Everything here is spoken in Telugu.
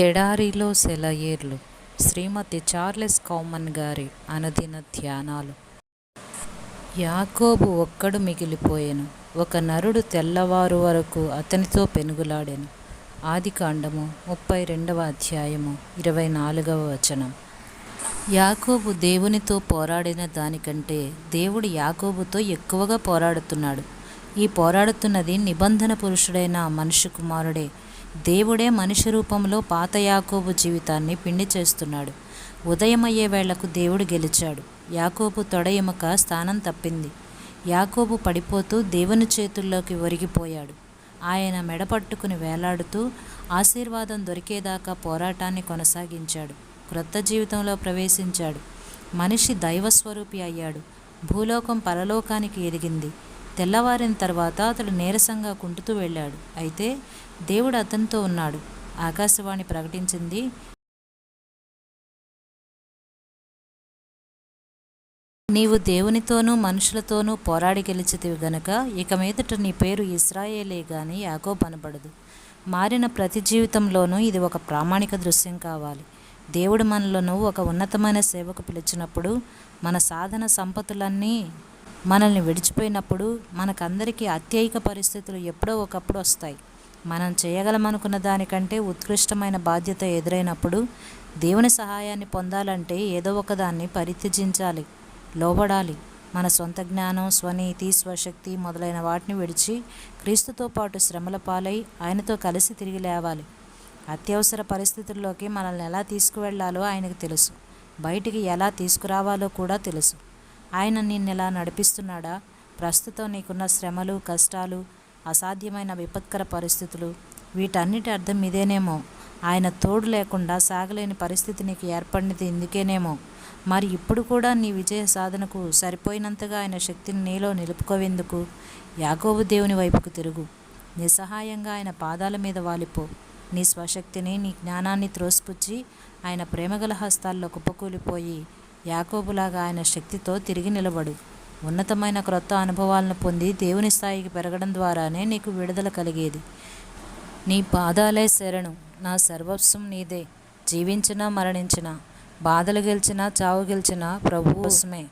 ఎడారిలో సెలయేర్లు. శ్రీమతి చార్లెస్ కౌమన్ గారి అనుదిన ధ్యానాలు. యాకోబు ఒక్కడు మిగిలిపోయెను, ఒక నరుడు తెల్లవారు వరకు అతనితో పెనుగులాడెను. ఆదికాండము 32వ అధ్యాయము 24వ వచనం. యాకోబు దేవునితో పోరాడిన దానికంటే దేవుడు యాకోబుతో ఎక్కువగా పోరాడుతున్నాడు. ఈ పోరాడుతున్నది నిబంధన పురుషుడైన మనుష్య కుమారుడే. దేవుడే మనిషి రూపంలో పాత యాకోబు జీవితాన్ని పిండి చేస్తున్నాడు. ఉదయమయ్యే వేళకు దేవుడు గెలిచాడు. యాకోబు తొడ ఎముక స్థానం తప్పింది. యాకోబు పడిపోతూ దేవుని చేతుల్లోకి ఒరిగిపోయాడు. ఆయన మెడపట్టుకుని వేలాడుతూ ఆశీర్వాదం దొరికేదాకా పోరాటాన్ని కొనసాగించాడు. క్రొత్త జీవితంలో ప్రవేశించాడు. మనిషి దైవస్వరూపి అయ్యాడు. భూలోకం పరలోకానికి ఎదిగింది. తెల్లవారిన తర్వాత అతడు నీరసంగా కుంటుతూ వెళ్ళాడు. అయితే దేవుడు అతనితో ఉన్నాడు. ఆకాశవాణి ప్రకటించింది, నీవు దేవునితోనూ మనుషులతోనూ పోరాడి గెలిచితివి గనుక ఇక మీదట నీ పేరు ఇశ్రాయేలే గాని యాకోబు అనబడదు. మారిన ప్రతి జీవితంలోనూ ఇది ఒక ప్రామాణిక దృశ్యం కావాలి. దేవుడు మనలను ఒక ఉన్నతమైన సేవకు పిలిచినప్పుడు, మన సాధన సంపత్తులన్నీ మనల్ని విడిచిపోయినప్పుడు, మనకందరికీ అత్యయిక పరిస్థితులు ఎప్పుడో ఒకప్పుడు వస్తాయి. మనం చేయగలమనుకున్న దానికంటే ఉత్కృష్టమైన బాధ్యత ఎదురైనప్పుడు దేవుని సహాయాన్ని పొందాలంటే ఏదో ఒకదాన్ని పరిత్యజించాలి, లోబడాలి. మన సొంత జ్ఞానం, స్వనీతి, స్వశక్తి మొదలైన వాటిని విడిచి క్రీస్తుతో పాటు శ్రమల పాలై ఆయనతో కలిసి తిరిగి లేవాలి. అత్యవసర పరిస్థితుల్లోకి మనల్ని ఎలా తీసుకువెళ్లాలో ఆయనకు తెలుసు. బయటికి ఎలా తీసుకురావాలో కూడా తెలుసు. ఆయన నిన్నెలా నడిపిస్తున్నాడా? ప్రస్తుతం నీకున్న శ్రమలు, కష్టాలు, అసాధ్యమైన విపత్కర పరిస్థితులు, వీటన్నిటి అర్థం ఇదేనేమో. ఆయన తోడు లేకుండా సాగలేని పరిస్థితి నీకు ఏర్పడినది ఇందుకేనేమో. మరి ఇప్పుడు కూడా నీ విజయ సాధనకు సరిపోయినంతగా ఆయన శక్తిని నీలో నిలుపుకోవెందుకు? యాకోబు దేవుని వైపుకు తిరుగు. నిస్సహాయంగా ఆయన పాదాల మీద వాలిపో. నీ స్వశక్తిని, నీ జ్ఞానాన్ని త్రోసిపుచ్చి ఆయన ప్రేమగల హస్తాల్లో కుప్పకూలిపోయి యాకోబులాగా ఆయన శక్తితో తిరిగి నిలబడు. ఉన్నతమైన క్రొత్త అనుభవాలను పొంది దేవుని స్థాయికి పెరగడం ద్వారానే నీకు విడుదల కలిగేది. నీ పాదాలే శరణు, నా సర్వస్వం నీదే. జీవించినా మరణించినా, బాధలు గెలిచినా చావు గెలిచినా ప్రభువు కోసమే.